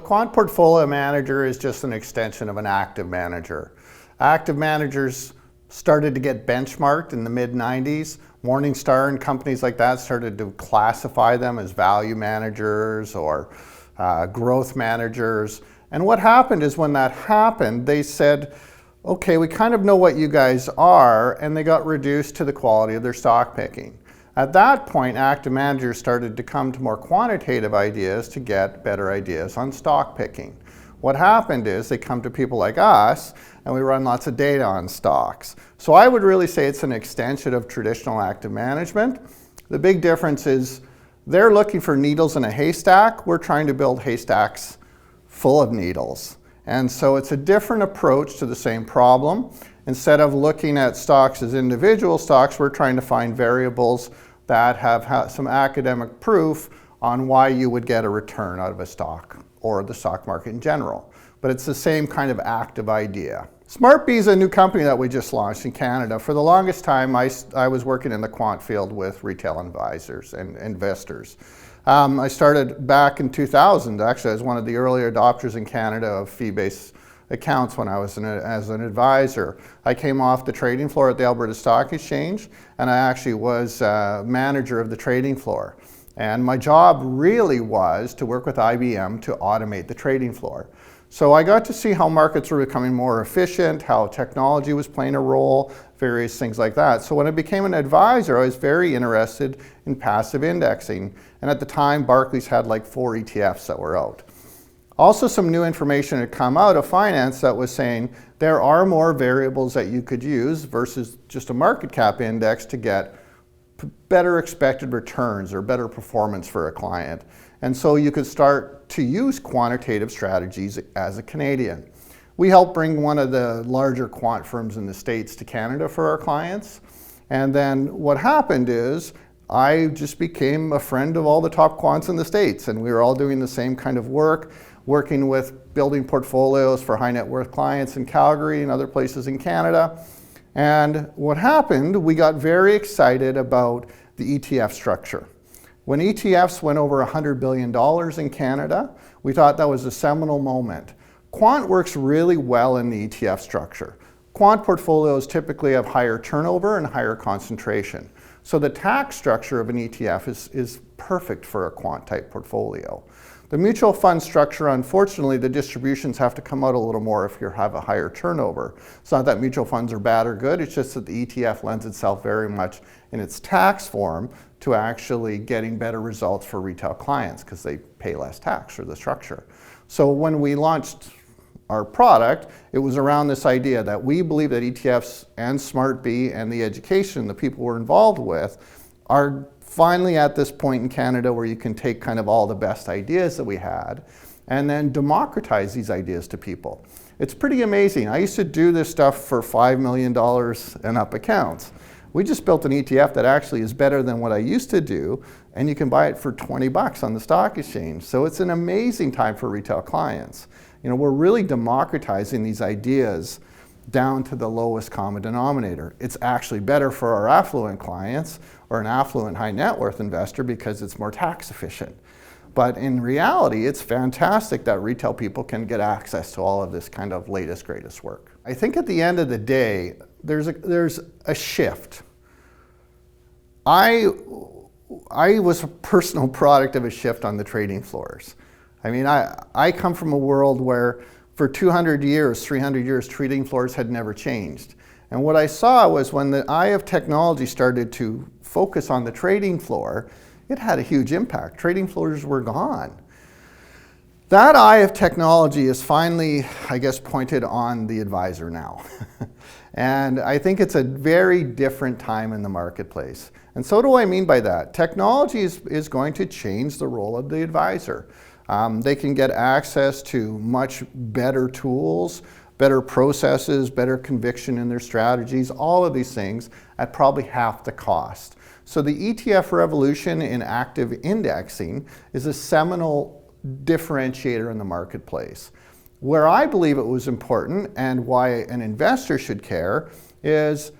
quant portfolio manager is just an extension of an active manager. Active managers started to get benchmarked in the mid-90s. Morningstar and companies like that started to classify them as value managers or growth managers. And what happened is when that happened, they said, okay, we kind of know what you guys are, and they got reduced to the quality of their stock picking. At that point, active managers started to come to more quantitative ideas to get better ideas on stock picking. What happened is they come to people like us, and we run lots of data on stocks. So I would really say it's an extension of traditional active management. The big difference is they're looking for needles in a haystack. We're trying to build haystacks full of needles. And so it's a different approach to the same problem. Instead of looking at stocks as individual stocks, we're trying to find variables that have some academic proof on why you would get a return out of a stock or the stock market in general. But it's the same kind of active idea. SmartBe is a new company that we just launched in Canada. For the longest time, I was working in the quant field with retail advisors and investors. I started back in 2000, actually, as one of the early adopters in Canada of fee-based accounts when I was as an advisor. I came off the trading floor at the Alberta Stock Exchange, and I actually was manager of the trading floor. And my job really was to work with IBM to automate the trading floor. So I got to see how markets were becoming more efficient, how technology was playing a role, various things like that. So when I became an advisor, I was very interested in passive indexing. And at the time, Barclays had like 4 ETFs that were out. Also, some new information had come out of finance that was saying there are more variables that you could use versus just a market cap index to get better expected returns or better performance for a client. And so you could start to use quantitative strategies as a Canadian. We helped bring one of the larger quant firms in the States to Canada for our clients. And then what happened is I just became a friend of all the top quants in the States, and we were all doing the same kind of work, working with building portfolios for high net worth clients in Calgary and other places in Canada. And what happened, we got very excited about the ETF structure. When ETFs went over $100 billion in Canada, we thought that was a seminal moment. Quant works really well in the ETF structure. Quant portfolios typically have higher turnover and higher concentration. So the tax structure of an ETF is perfect for a quant type portfolio. The mutual fund structure, unfortunately, the distributions have to come out a little more if you have a higher turnover. It's not that mutual funds are bad or good, it's just that the ETF lends itself very much in its tax form to actually getting better results for retail clients because they pay less tax for the structure. So when we launched our product, it was around this idea that we believe that ETFs and SmartBe and the education the people we're involved with are finally at this point in Canada where you can take kind of all the best ideas that we had and then democratize these ideas to people. It's pretty amazing. I used to do this stuff for $5 million and up accounts. We just built an ETF that actually is better than what I used to do, and you can buy it for 20 bucks on the stock exchange. So it's an amazing time for retail clients. You know, we're really democratizing these ideas down to the lowest common denominator. It's actually better for our affluent clients or an affluent high net worth investor because it's more tax efficient. But in reality, it's fantastic that retail people can get access to all of this kind of latest, greatest work. I think at the end of the day, there's a shift. I was a personal product of a shift on the trading floors. I mean, I come from a world where for 200 years, 300 years, trading floors had never changed. And what I saw was when the eye of technology started to focus on the trading floor, it had a huge impact. Trading floors were gone. That eye of technology is finally, I guess, pointed on the advisor now. And I think it's a very different time in the marketplace. And so what do I mean by that? Technology is going to change the role of the advisor. They can get access to much better tools, better processes, better conviction in their strategies, all of these things at probably half the cost. So the ETF revolution in active indexing is a seminal differentiator in the marketplace. Where I believe it was important and why an investor should care is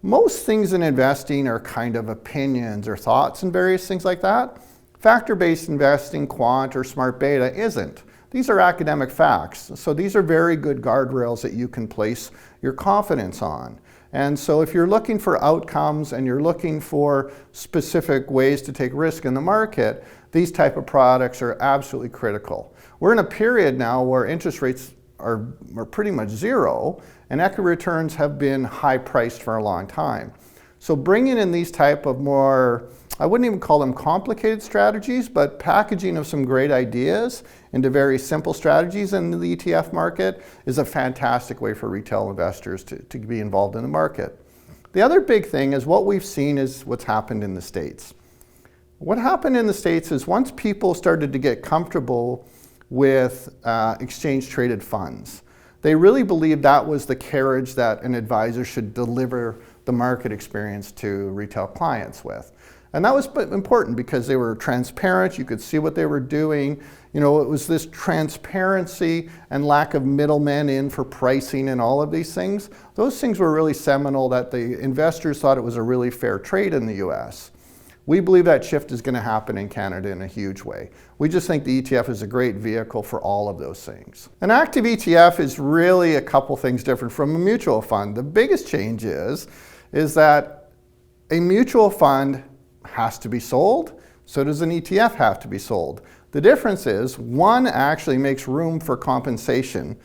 most things in investing are kind of opinions or thoughts and various things like that. Factor-based investing, quant or smart beta isn't. These are academic facts. So these are very good guardrails that you can place your confidence on. And so if you're looking for outcomes and you're looking for specific ways to take risk in the market, these type of products are absolutely critical. We're in a period now where interest rates are pretty much zero, and equity returns have been high priced for a long time. So bringing in these type of more, I wouldn't even call them complicated strategies, but packaging of some great ideas into very simple strategies in the ETF market is a fantastic way for retail investors to be involved in the market. The other big thing is what we've seen is what's happened in the States. What happened in the States is once people started to get comfortable with exchange-traded funds, they really believed that was the carriage that an advisor should deliver the market experience to retail clients with. And that was important because they were transparent, you could see what they were doing. You know, it was this transparency and lack of middlemen in for pricing and all of these things. Those things were really seminal that the investors thought it was a really fair trade in the US. We believe that shift is going to happen in Canada in a huge way. We just think the ETF is a great vehicle for all of those things. An active ETF is really a couple things different from a mutual fund. The biggest change is that a mutual fund has to be sold, so does an ETF have to be sold. The difference is one actually makes room for compensation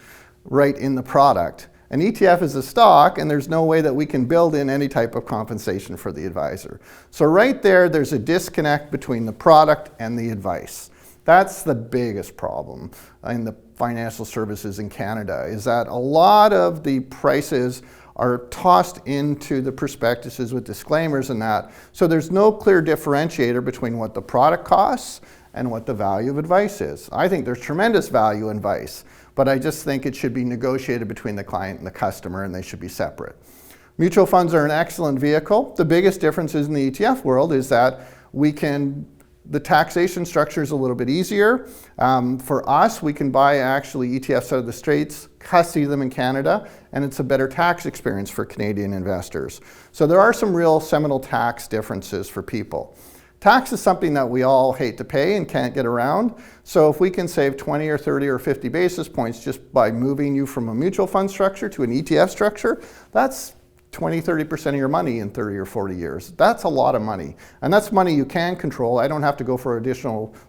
right in the product. An ETF is a stock, and there's no way that we can build in any type of compensation for the advisor. So right there, there's a disconnect between the product and the advice. That's the biggest problem in the financial services in Canada, is that a lot of the prices are tossed into the prospectuses with disclaimers and that. So there's no clear differentiator between what the product costs and what the value of advice is. I think there's tremendous value in advice, but I just think it should be negotiated between the client and the customer, and they should be separate. Mutual funds are an excellent vehicle. The biggest difference in the ETF world is that the taxation structure is a little bit easier. For us, we can buy actually ETFs out of the States, custody them in Canada, and it's a better tax experience for Canadian investors. So there are some real seminal tax differences for people. Tax is something that we all hate to pay and can't get around. So if we can save 20 or 30 or 50 basis points just by moving you from a mutual fund structure to an ETF structure, that's 20, 30% of your money in 30 or 40 years. That's a lot of money. And that's money you can control. I don't have to go for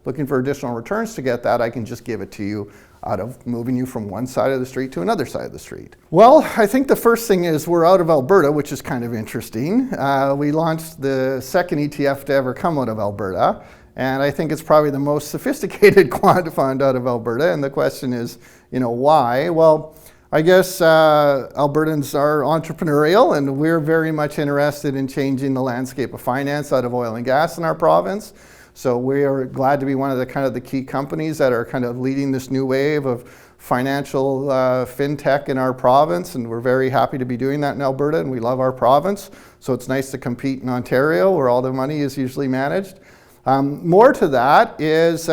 looking for additional returns to get that. I can just give it to you out of moving you from one side of the street to another side of the street. Well, I think the first thing is we're out of Alberta, which is kind of interesting. We launched the second ETF to ever come out of Alberta. And I think it's probably the most sophisticated quant fund out of Alberta. And the question is, why? Well, I guess Albertans are entrepreneurial, and we're very much interested in changing the landscape of finance out of oil and gas in our province. So we are glad to be one of the key companies that are kind of leading this new wave of financial fintech in our province, and we're very happy to be doing that in Alberta, and we love our province. So it's nice to compete in Ontario, where all the money is usually managed. More to that is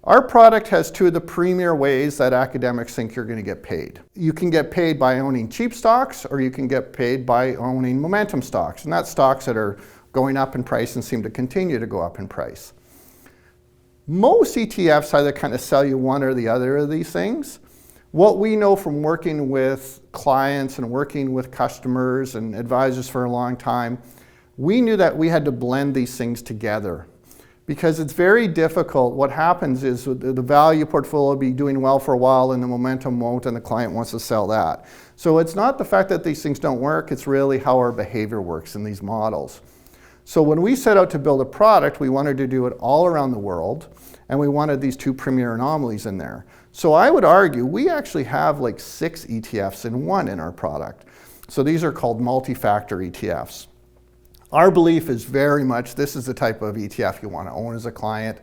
our product has two of the premier ways that academics think you're going to get paid. You can get paid by owning cheap stocks, or you can get paid by owning momentum stocks, and that's stocks that are going up in price and seem to continue to go up in price. Most ETFs either kind of sell you one or the other of these things. What we know from working with clients and working with customers and advisors for a long time, we knew that we had to blend these things together. Because it's very difficult. What happens is the value portfolio will be doing well for a while and the momentum won't, and the client wants to sell that. So it's not the fact that these things don't work, it's really how our behavior works in these models. So when we set out to build a product, we wanted to do it all around the world, and we wanted these two premier anomalies in there. So I would argue we actually have like 6 ETFs in one in our product. So these are called multifactor ETFs. Our belief is very much this is the type of ETF you want to own as a client.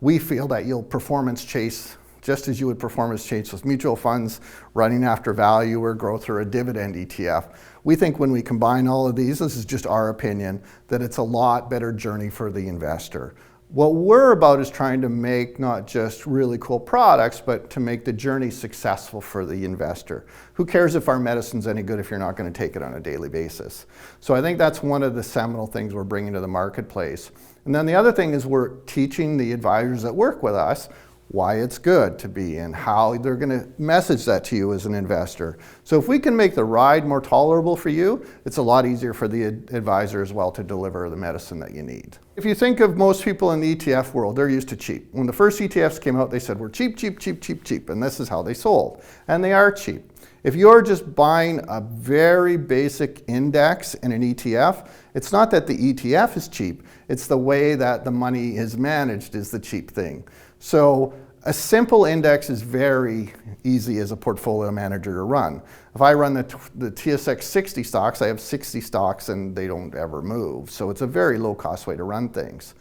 We feel that you'll performance chase just as you would performance chase with mutual funds running after value or growth or a dividend ETF. We think when we combine all of these, this is just our opinion, that it's a lot better journey for the investor. What we're about is trying to make not just really cool products, but to make the journey successful for the investor. Who cares if our medicine's any good if you're not going to take it on a daily basis? So I think that's one of the seminal things we're bringing to the marketplace. And then the other thing is we're teaching the advisors that work with us why it's good to be in, how they're going to message that to you as an investor. So if we can make the ride more tolerable for you, it's a lot easier for the advisor as well to deliver the medicine that you need. If you think of most people in the ETF world, they're used to cheap. When the first ETFs came out, they said, we're cheap, cheap, cheap, cheap, cheap, and this is how they sold. And they are cheap. If you're just buying a very basic index in an ETF, it's not that the ETF is cheap, it's the way that the money is managed is the cheap thing. So a simple index is very easy as a portfolio manager to run. If I run the TSX 60 stocks, I have 60 stocks and they don't ever move. So it's a very low cost way to run things.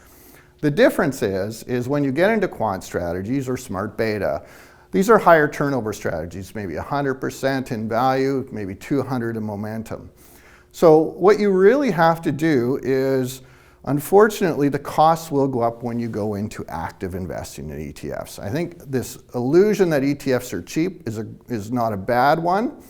The difference is when you get into quant strategies or smart beta, these are higher turnover strategies, maybe 100% in value, maybe 200 in momentum. So what you really have to do is, unfortunately, the costs will go up when you go into active investing in ETFs. I think this illusion that ETFs are cheap is not a bad one,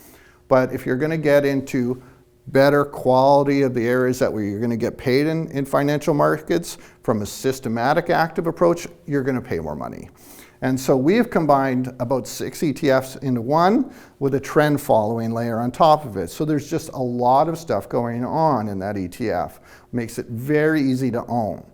but if you're going to get into better quality of the areas that where you're going to get paid in financial markets from a systematic active approach, you're going to pay more money. And so we have combined about 6 ETFs into one with a trend following layer on top of it. So there's just a lot of stuff going on in that ETF. Makes it very easy to own.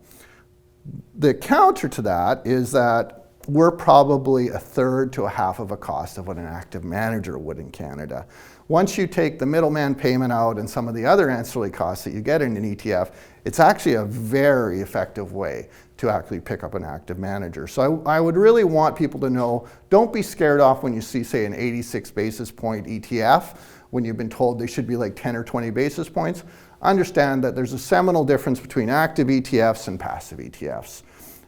The counter to that is that we're probably a third to a half of a cost of what an active manager would in Canada. Once you take the middleman payment out and some of the other ancillary costs that you get in an ETF, it's actually a very effective way to actually pick up an active manager. So I would really want people to know, don't be scared off when you see, say, an 86 basis point ETF, when you've been told they should be like 10 or 20 basis points. Understand that there's a seminal difference between active ETFs and passive ETFs.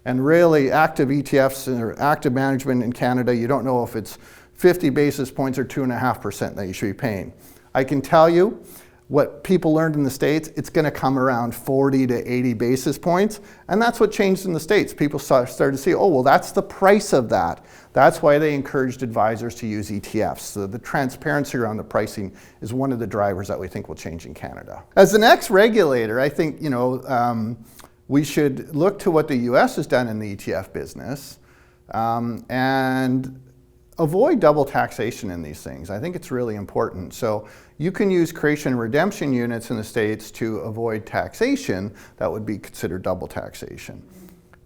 And really, active ETFs or active management in Canada, you don't know if it's 50 basis points or 2.5% that you should be paying. I can tell you, what people learned in the States, it's going to come around 40 to 80 basis points. And that's what changed in the States. People started to see, oh, well, that's the price of that. That's why they encouraged advisors to use ETFs. So the transparency around the pricing is one of the drivers that we think will change in Canada. As the next regulator, I think, we should look to what the US has done in the ETF business and avoid double taxation in these things. I think it's really important. So you can use creation and redemption units in the States to avoid taxation that would be considered double taxation.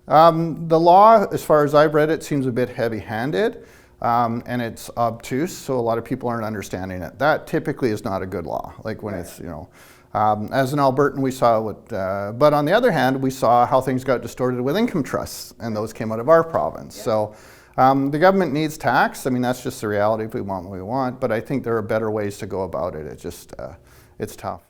The law, as far as I've read it, seems a bit heavy-handed and it's obtuse, so a lot of people aren't understanding it. That typically is not a good law, like when it's, as an Albertan we saw what, but on the other hand, we saw how things got distorted with income trusts, and those came out of our province. Yeah. So the government needs tax. I mean, that's just the reality if we want what we want, but I think there are better ways to go about it. It's just, it's tough.